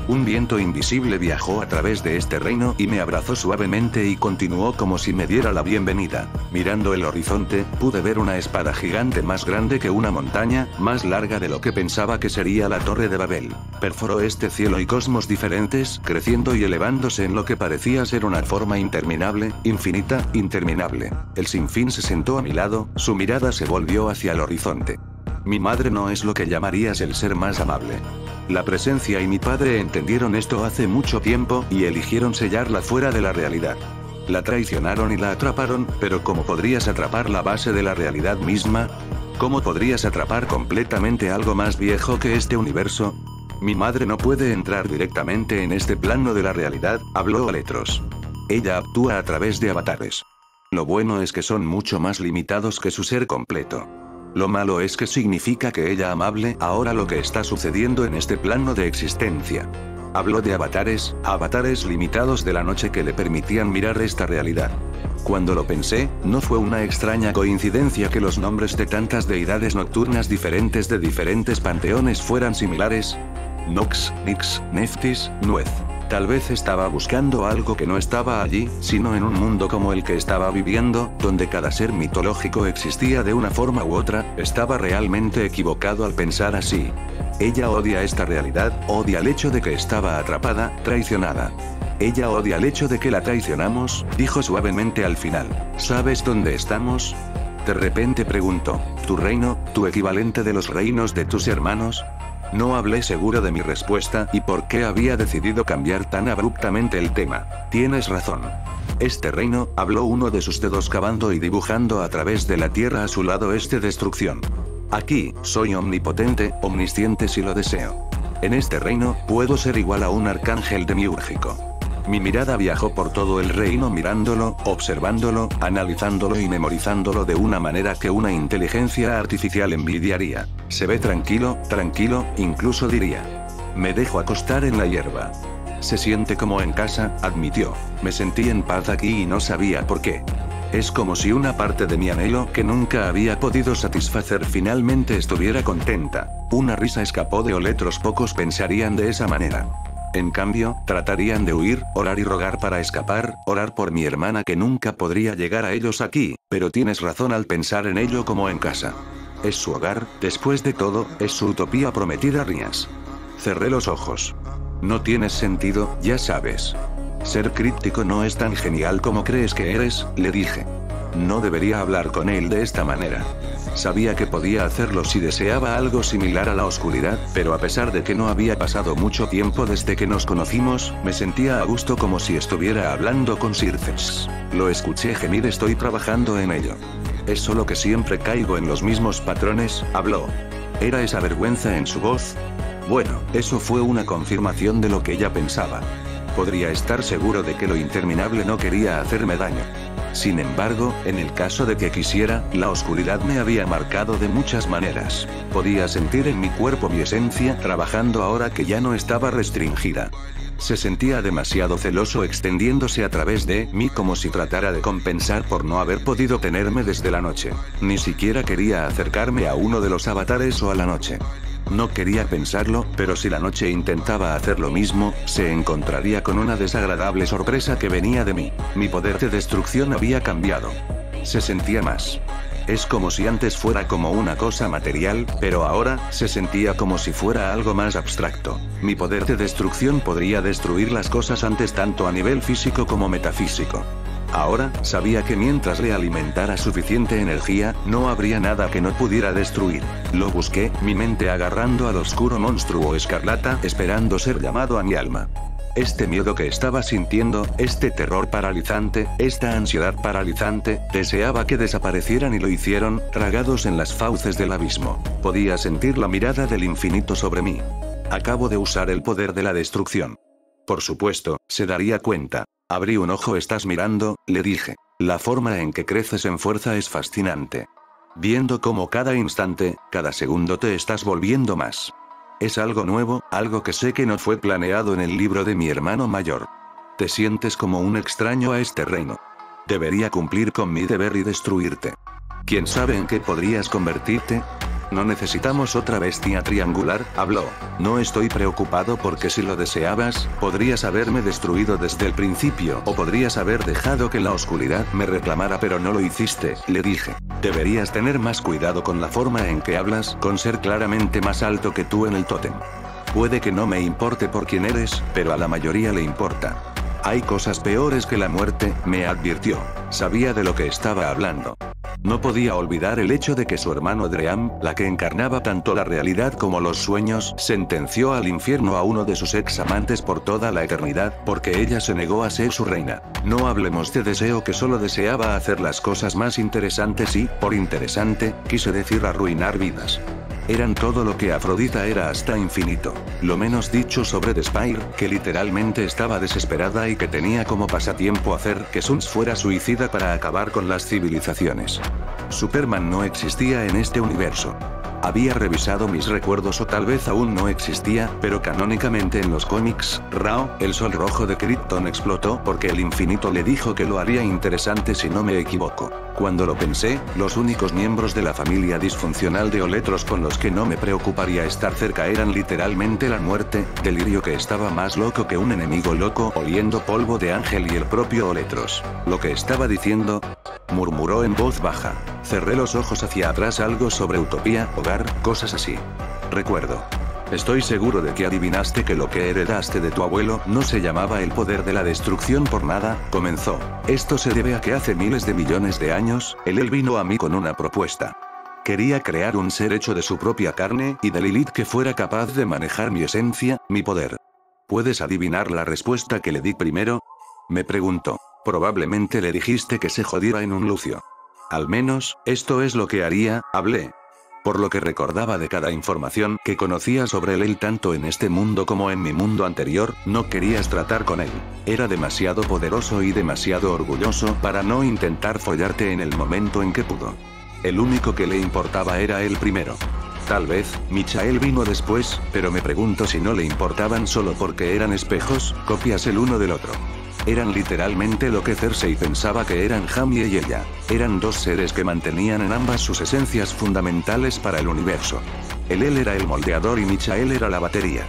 Un viento invisible viajó a través de este reino y me abrazó suavemente y continuó como si me diera la bienvenida. Mirando el horizonte, pude ver una espada gigante más grande que una montaña, más larga de lo que pensaba que sería la Torre de Babel. Perforó este cielo y cosmos diferentes, creciendo y elevándose en lo que parecía ser una forma interminable, infinita, interminable. El sinfín se sentó a mi lado, su mirada se volvió hacia el horizonte. Mi madre no es lo que llamarías el ser más amable. La presencia y mi padre entendieron esto hace mucho tiempo y eligieron sellarla fuera de la realidad. La traicionaron y la atraparon, pero ¿cómo podrías atrapar la base de la realidad misma? ¿Cómo podrías atrapar completamente algo más viejo que este universo? Mi madre no puede entrar directamente en este plano de la realidad, habló Oletros. Ella actúa a través de avatares. Lo bueno es que son mucho más limitados que su ser completo. Lo malo es que significa que ella amable ahora lo que está sucediendo en este plano de existencia. Habló de avatares limitados de la noche que le permitían mirar esta realidad. Cuando lo pensé, no fue una extraña coincidencia que los nombres de tantas deidades nocturnas diferentes de diferentes panteones fueran similares. Nox, Nix, Neftis, Nuez. Tal vez estaba buscando algo que no estaba allí, sino en un mundo como el que estaba viviendo, donde cada ser mitológico existía de una forma u otra. Estaba realmente equivocado al pensar así. Ella odia esta realidad, odia el hecho de que estaba atrapada, traicionada. Ella odia el hecho de que la traicionamos, dijo suavemente al final. ¿Sabes dónde estamos? De repente preguntó. ¿Tu reino, tu equivalente de los reinos de tus hermanos? No hablé seguro de mi respuesta y por qué había decidido cambiar tan abruptamente el tema. Tienes razón. Este reino, habló uno de sus dedos cavando y dibujando a través de la tierra a su lado destrucción. Aquí, soy omnipotente, omnisciente si lo deseo. En este reino, puedo ser igual a un arcángel demiúrgico. Mi mirada viajó por todo el reino mirándolo, observándolo, analizándolo y memorizándolo de una manera que una inteligencia artificial envidiaría. Se ve tranquilo, tranquilo, incluso diría. Me dejo acostar en la hierba. Se siente como en casa, admitió. Me sentí en paz aquí y no sabía por qué. Es como si una parte de mi anhelo que nunca había podido satisfacer finalmente estuviera contenta. Una risa escapó de Oletros, pocos pensarían de esa manera. En cambio, tratarían de huir, orar y rogar para escapar, orar por mi hermana que nunca podría llegar a ellos aquí, pero tienes razón al pensar en ello como en casa. Es su hogar, después de todo, es su utopía prometida. Rías. Cerré los ojos. No tienes sentido, ya sabes. Ser críptico no es tan genial como crees que eres, le dije. No debería hablar con él de esta manera. Sabía que podía hacerlo si deseaba algo similar a la oscuridad, pero a pesar de que no había pasado mucho tiempo desde que nos conocimos, me sentía a gusto como si estuviera hablando con Circes. Lo escuché gemir. Estoy trabajando en ello. Es solo que siempre caigo en los mismos patrones, habló. ¿Era esa vergüenza en su voz? Bueno, eso fue una confirmación de lo que ella pensaba. Podría estar seguro de que lo interminable no quería hacerme daño. Sin embargo, en el caso de que quisiera, la oscuridad me había marcado de muchas maneras. Podía sentir en mi cuerpo mi esencia trabajando ahora que ya no estaba restringida. Se sentía demasiado celoso extendiéndose a través de mí como si tratara de compensar por no haber podido tenerme desde la noche. Ni siquiera quería acercarme a uno de los avatares o a la noche. No quería pensarlo, pero si la noche intentaba hacer lo mismo, se encontraría con una desagradable sorpresa que venía de mí. Mi poder de destrucción había cambiado. Se sentía más. Es como si antes fuera como una cosa material, pero ahora, se sentía como si fuera algo más abstracto. Mi poder de destrucción podría destruir las cosas antes tanto a nivel físico como metafísico. Ahora, sabía que mientras le alimentara suficiente energía, no habría nada que no pudiera destruir. Lo busqué, mi mente agarrando al oscuro monstruo escarlata, esperando ser llamado a mi alma. Este miedo que estaba sintiendo, este terror paralizante, esta ansiedad paralizante, deseaba que desaparecieran y lo hicieron, tragados en las fauces del abismo. Podía sentir la mirada del infinito sobre mí. Acabo de usar el poder de la destrucción. Por supuesto, se daría cuenta. Abrí un ojo. ¿Estás mirando?, le dije. La forma en que creces en fuerza es fascinante. Viendo cómo cada instante, cada segundo te estás volviendo más. Es algo nuevo, algo que sé que no fue planeado en el libro de mi hermano mayor. Te sientes como un extraño a este reino. Debería cumplir con mi deber y destruirte. ¿Quién sabe en qué podrías convertirte? No necesitamos otra bestia triangular, habló. No estoy preocupado porque si lo deseabas, podrías haberme destruido desde el principio o podrías haber dejado que la oscuridad me reclamara, pero no lo hiciste, le dije. Deberías tener más cuidado con la forma en que hablas, con ser claramente más alto que tú en el tótem. Puede que no me importe por quién eres, pero a la mayoría le importa. Hay cosas peores que la muerte, me advirtió. Sabía de lo que estaba hablando. No podía olvidar el hecho de que su hermano Dream, la que encarnaba tanto la realidad como los sueños, sentenció al infierno a uno de sus ex amantes por toda la eternidad, porque ella se negó a ser su reina. No hablemos de deseo, que solo deseaba hacer las cosas más interesantes y, por interesante, quise decir arruinar vidas. Eran todo lo que Afrodita era hasta infinito. Lo menos dicho sobre The Spire, que literalmente estaba desesperada y que tenía como pasatiempo hacer que Suns fuera suicida para acabar con las civilizaciones. Superman no existía en este universo. Había revisado mis recuerdos, o tal vez aún no existía, pero canónicamente en los cómics, Rao, el sol rojo de Krypton, explotó porque el infinito le dijo que lo haría interesante si no me equivoco. Cuando lo pensé, los únicos miembros de la familia disfuncional de Oletros con los que no me preocuparía estar cerca eran literalmente la muerte, delirio que estaba más loco que un enemigo loco oliendo polvo de ángel, y el propio Oletros. Lo que estaba diciendo, murmuró en voz baja. Cerré los ojos hacia atrás. Algo sobre utopía, hogar, cosas así. Recuerdo. Estoy seguro de que adivinaste que lo que heredaste de tu abuelo no se llamaba el poder de la destrucción por nada, comenzó. Esto se debe a que hace miles de millones de años, él vino a mí con una propuesta. Quería crear un ser hecho de su propia carne y de Lilith que fuera capaz de manejar mi esencia, mi poder. ¿Puedes adivinar la respuesta que le di primero? Me preguntó. Probablemente le dijiste que se jodiera en un lucio. Al menos, esto es lo que haría, hablé. Por lo que recordaba de cada información que conocía sobre él tanto en este mundo como en mi mundo anterior, no querías tratar con él. Era demasiado poderoso y demasiado orgulloso para no intentar follarte en el momento en que pudo. El único que le importaba era él primero. Tal vez, Michael vino después, pero me pregunto si no le importaban solo porque eran espejos, copias el uno del otro. Eran literalmente lo que Cersei pensaba que eran Jaime y ella. Eran dos seres que mantenían en ambas sus esencias fundamentales para el universo. Él era el moldeador y Michael era la batería.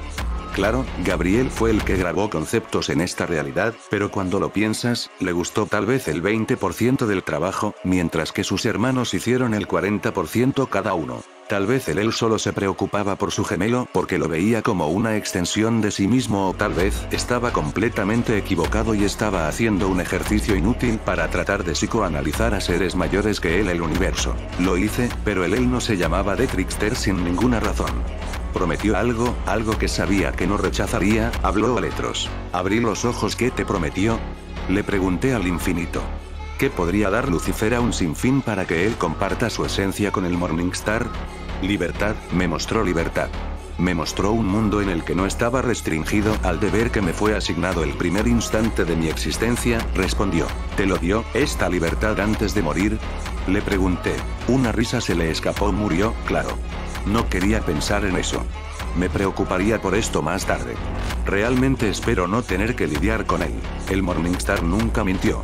Claro, Gabriel fue el que grabó conceptos en esta realidad, pero cuando lo piensas, le gustó tal vez el 20% del trabajo, mientras que sus hermanos hicieron el 40% cada uno. Tal vez él solo se preocupaba por su gemelo porque lo veía como una extensión de sí mismo o tal vez estaba completamente equivocado y estaba haciendo un ejercicio inútil para tratar de psicoanalizar a seres mayores que él el universo. Lo hice, pero él no se llamaba The Trickster sin ninguna razón. Prometió algo que sabía que no rechazaría, habló Aletros. ¿Abrí los ojos? ¿Qué te prometió? Le pregunté al infinito. ¿Qué podría dar Lucifer a un sinfín para que él comparta su esencia con el Morningstar? Libertad, me mostró libertad. Me mostró un mundo en el que no estaba restringido al deber que me fue asignado el primer instante de mi existencia, respondió. ¿Te lo dio, esta libertad antes de morir? Le pregunté. Una risa se le escapó. Murió, claro. No quería pensar en eso. Me preocuparía por esto más tarde. Realmente espero no tener que lidiar con él. El Morningstar nunca mintió.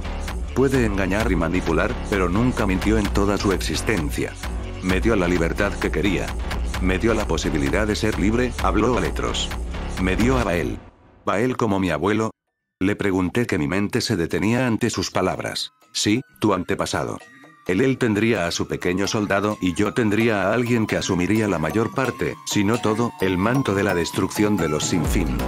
Puede engañar y manipular, pero nunca mintió en toda su existencia. Me dio la libertad que quería. Me dio la posibilidad de ser libre, habló Aletros. Me dio a Bael. ¿Bael como mi abuelo? Le pregunté que mi mente se detenía ante sus palabras. Sí, tu antepasado. Él tendría a su pequeño soldado y yo tendría a alguien que asumiría la mayor parte, si no todo, el manto de la destrucción de los sinfín.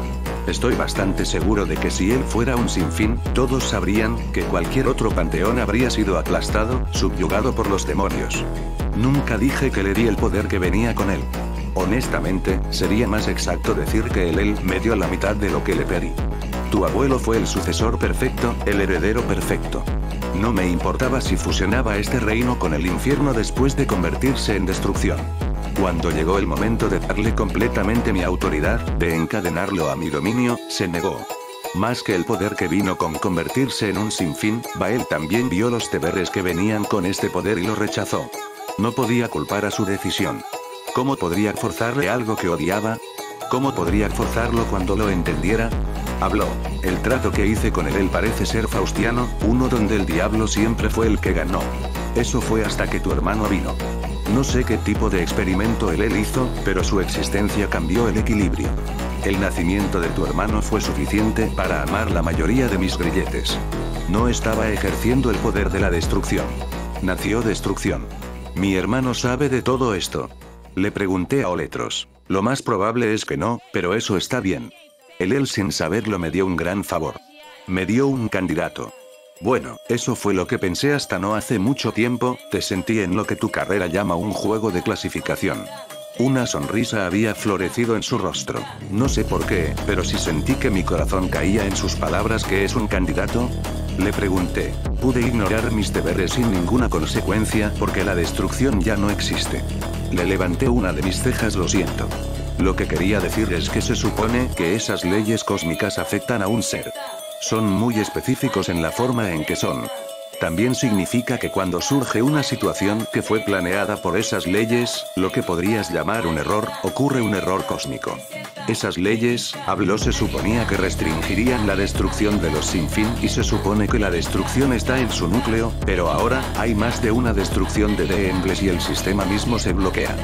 Estoy bastante seguro de que si él fuera un sinfín, todos sabrían que cualquier otro panteón habría sido aplastado, subyugado por los demonios. Nunca dije que le di el poder que venía con él. Honestamente, sería más exacto decir que él me dio la mitad de lo que le pedí. Tu abuelo fue el sucesor perfecto, el heredero perfecto. No me importaba si fusionaba este reino con el infierno después de convertirse en destrucción. Cuando llegó el momento de darle completamente mi autoridad, de encadenarlo a mi dominio, se negó. Más que el poder que vino con convertirse en un sinfín, Bael también vio los deberes que venían con este poder y lo rechazó. No podía culpar a su decisión. ¿Cómo podría forzarle algo que odiaba? ¿Cómo podría forzarlo cuando lo entendiera? Habló. El trato que hice con él parece ser faustiano, uno donde el diablo siempre fue el que ganó. Eso fue hasta que tu hermano vino. No sé qué tipo de experimento él hizo, pero su existencia cambió el equilibrio. El nacimiento de tu hermano fue suficiente para amar la mayoría de mis grilletes. No estaba ejerciendo el poder de la destrucción. Nació destrucción. Mi hermano sabe de todo esto. Le pregunté a Oletros. Lo más probable es que no, pero eso está bien. Él sin saberlo me dio un gran favor. Me dio un candidato. Bueno, eso fue lo que pensé hasta no hace mucho tiempo, te sentí en lo que tu carrera llama un juego de clasificación. Una sonrisa había florecido en su rostro. No sé por qué, pero sí sentí que mi corazón caía en sus palabras. ¿Qué es un candidato? Le pregunté. Pude ignorar mis deberes sin ninguna consecuencia porque la destrucción ya no existe. Le levanté una de mis cejas. Lo siento. Lo que quería decir es que se supone que esas leyes cósmicas afectan a un ser. Son muy específicos en la forma en que son. También significa que cuando surge una situación que fue planeada por esas leyes, lo que podrías llamar un error, ocurre un error cósmico. Esas leyes, habló, se suponía que restringirían la destrucción de los sinfín y se supone que la destrucción está en su núcleo, pero ahora, hay más de una destrucción de Deembles y el sistema mismo se bloquea.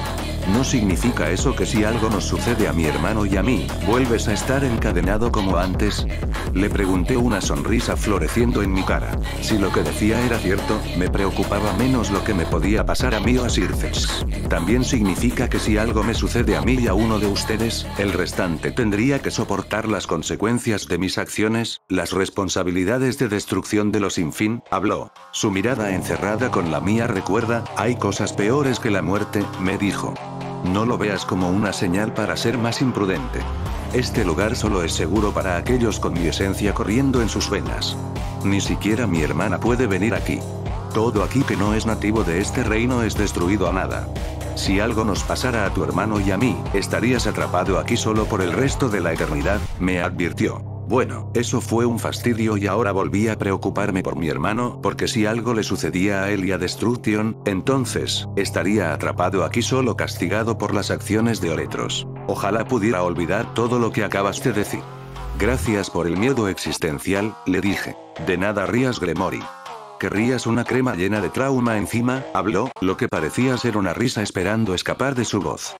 ¿No significa eso que si algo nos sucede a mi hermano y a mí, vuelves a estar encadenado como antes? Le pregunté, una sonrisa floreciendo en mi cara. Si lo que decía decía era cierto, me preocupaba menos lo que me podía pasar a mí o a Circes. También significa que si algo me sucede a mí y a uno de ustedes, el restante tendría que soportar las consecuencias de mis acciones, las responsabilidades de destrucción de lo sin fin, habló. Su mirada encerrada con la mía recuerda, hay cosas peores que la muerte, me dijo. No lo veas como una señal para ser más imprudente. Este lugar solo es seguro para aquellos con mi esencia corriendo en sus venas. Ni siquiera mi hermana puede venir aquí. Todo aquí que no es nativo de este reino es destruido a nada. Si algo nos pasara a tu hermano y a mí, estarías atrapado aquí solo por el resto de la eternidad, me advirtió. Bueno, eso fue un fastidio y ahora volví a preocuparme por mi hermano, porque si algo le sucedía a él y a Destruction, entonces, estaría atrapado aquí solo castigado por las acciones de Oletros. Ojalá pudiera olvidar todo lo que acabas de decir. Gracias por el miedo existencial, le dije. De nada rías, Gremory. ¿Querrías una crema llena de trauma encima? Habló, lo que parecía ser una risa esperando escapar de su voz.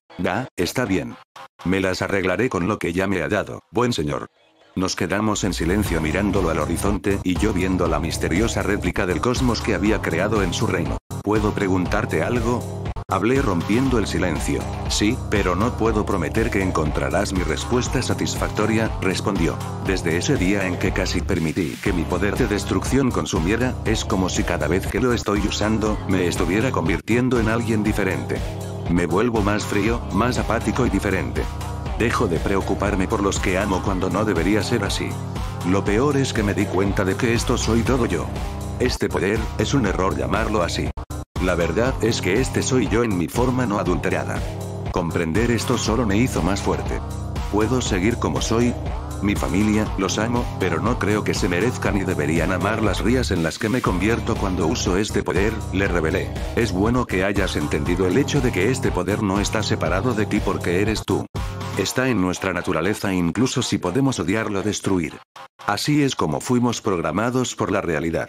Está bien. Me las arreglaré con lo que ya me ha dado, buen señor. Nos quedamos en silencio mirándolo al horizonte y yo viendo la misteriosa réplica del cosmos que había creado en su reino. ¿Puedo preguntarte algo? Hablé rompiendo el silencio. Sí, pero no puedo prometer que encontrarás mi respuesta satisfactoria, respondió. Desde ese día en que casi permití que mi poder de destrucción consumiera, es como si cada vez que lo estoy usando, me estuviera convirtiendo en alguien diferente. Me vuelvo más frío, más apático y diferente. Dejo de preocuparme por los que amo cuando no debería ser así. Lo peor es que me di cuenta de que esto soy todo yo. Este poder, es un error llamarlo así. La verdad es que este soy yo en mi forma no adulterada. Comprender esto solo me hizo más fuerte. ¿Puedo seguir como soy? Mi familia, los amo, pero no creo que se merezcan y deberían amar las rías en las que me convierto cuando uso este poder, le revelé. Es bueno que hayas entendido el hecho de que este poder no está separado de ti porque eres tú. Está en nuestra naturaleza incluso si podemos odiarlo o destruir. Así es como fuimos programados por la realidad.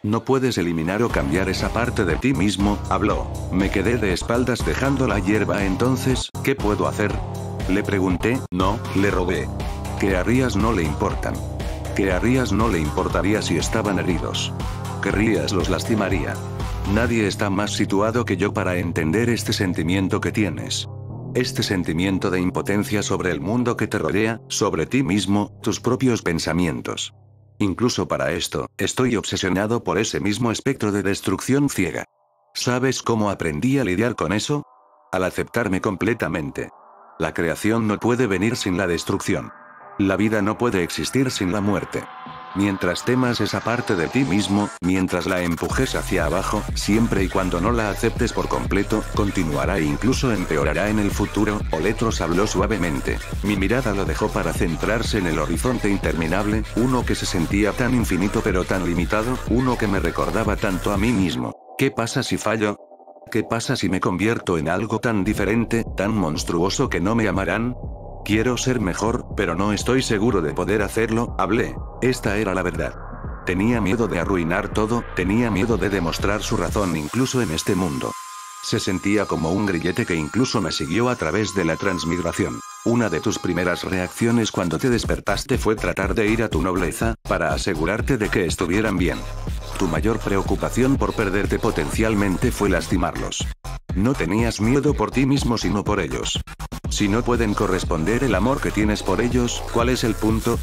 No puedes eliminar o cambiar esa parte de ti mismo, habló. Me quedé de espaldas dejando la hierba. Entonces, ¿qué puedo hacer? Le pregunté. No, le rogué. ¿Qué harías? No le importan. ¿Qué harías? No le importaría si estaban heridos. ¿Querrías? Los lastimaría. Nadie está más situado que yo para entender este sentimiento que tienes. Este sentimiento de impotencia sobre el mundo que te rodea, sobre ti mismo, tus propios pensamientos. Incluso para esto, estoy obsesionado por ese mismo espectro de destrucción ciega. ¿Sabes cómo aprendí a lidiar con eso? Al aceptarme completamente. La creación no puede venir sin la destrucción. La vida no puede existir sin la muerte. Mientras temas esa parte de ti mismo, mientras la empujes hacia abajo, siempre y cuando no la aceptes por completo, continuará e incluso empeorará en el futuro. Oletros habló suavemente. Mi mirada lo dejó para centrarse en el horizonte interminable, uno que se sentía tan infinito pero tan limitado, uno que me recordaba tanto a mí mismo. ¿Qué pasa si fallo? ¿Qué pasa si me convierto en algo tan diferente, tan monstruoso que no me amarán? Quiero ser mejor, pero no estoy seguro de poder hacerlo, hablé. Esta era la verdad. Tenía miedo de arruinar todo, tenía miedo de demostrar su razón incluso en este mundo. Se sentía como un grillete que incluso me siguió a través de la transmigración. Una de tus primeras reacciones cuando te despertaste fue tratar de ir a tu nobleza, para asegurarte de que estuvieran bien. Tu mayor preocupación por perderte potencialmente fue lastimarlos. No tenías miedo por ti mismo sino por ellos. Si no pueden corresponder el amor que tienes por ellos, ¿cuál es el punto?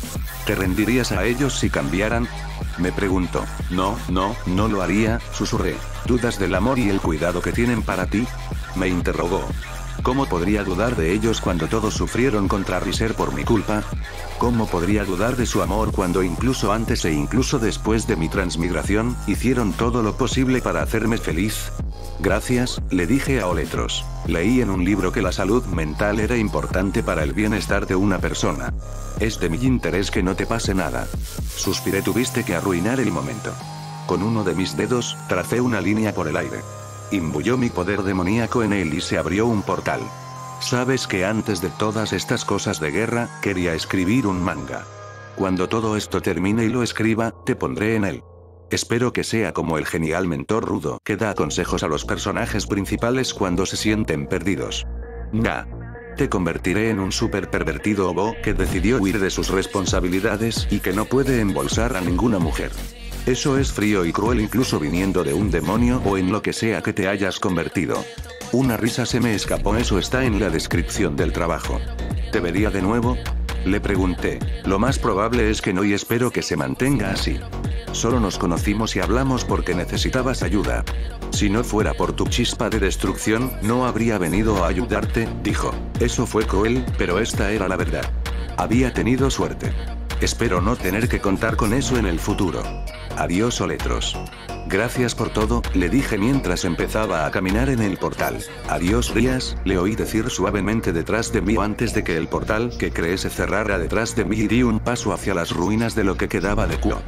¿Te rendirías a ellos si cambiaran? Me preguntó. No lo haría, susurré. ¿Dudas del amor y el cuidado que tienen para ti? Me interrogó. ¿Cómo podría dudar de ellos cuando todos sufrieron contra Riser por mi culpa? ¿Cómo podría dudar de su amor cuando incluso antes e incluso después de mi transmigración, hicieron todo lo posible para hacerme feliz? Gracias, le dije a Oletros. Leí en un libro que la salud mental era importante para el bienestar de una persona. Es de mi interés que no te pase nada. Suspiré. Tuviste que arruinar el momento. Con uno de mis dedos, tracé una línea por el aire. Imbuyó mi poder demoníaco en él y se abrió un portal. Sabes que antes de todas estas cosas de guerra, quería escribir un manga. Cuando todo esto termine y lo escriba, te pondré en él. Espero que sea como el genial mentor rudo que da consejos a los personajes principales cuando se sienten perdidos. Te convertiré en un súper pervertido obo que decidió huir de sus responsabilidades y que no puede embolsar a ninguna mujer. Eso es frío y cruel incluso viniendo de un demonio o en lo que sea que te hayas convertido. Una risa se me escapó. Eso está en la descripción del trabajo. ¿Te vería de nuevo? Le pregunté. Lo más probable es que no y espero que se mantenga así. Solo nos conocimos y hablamos porque necesitabas ayuda. Si no fuera por tu chispa de destrucción, no habría venido a ayudarte, dijo. Eso fue cruel, pero esta era la verdad. Había tenido suerte. Espero no tener que contar con eso en el futuro. Adiós, Oletros. Gracias por todo, le dije mientras empezaba a caminar en el portal. Adiós, Rías, le oí decir suavemente detrás de mí antes de que el portal que creé se cerrara detrás de mí y di un paso hacia las ruinas de lo que quedaba de Kuo.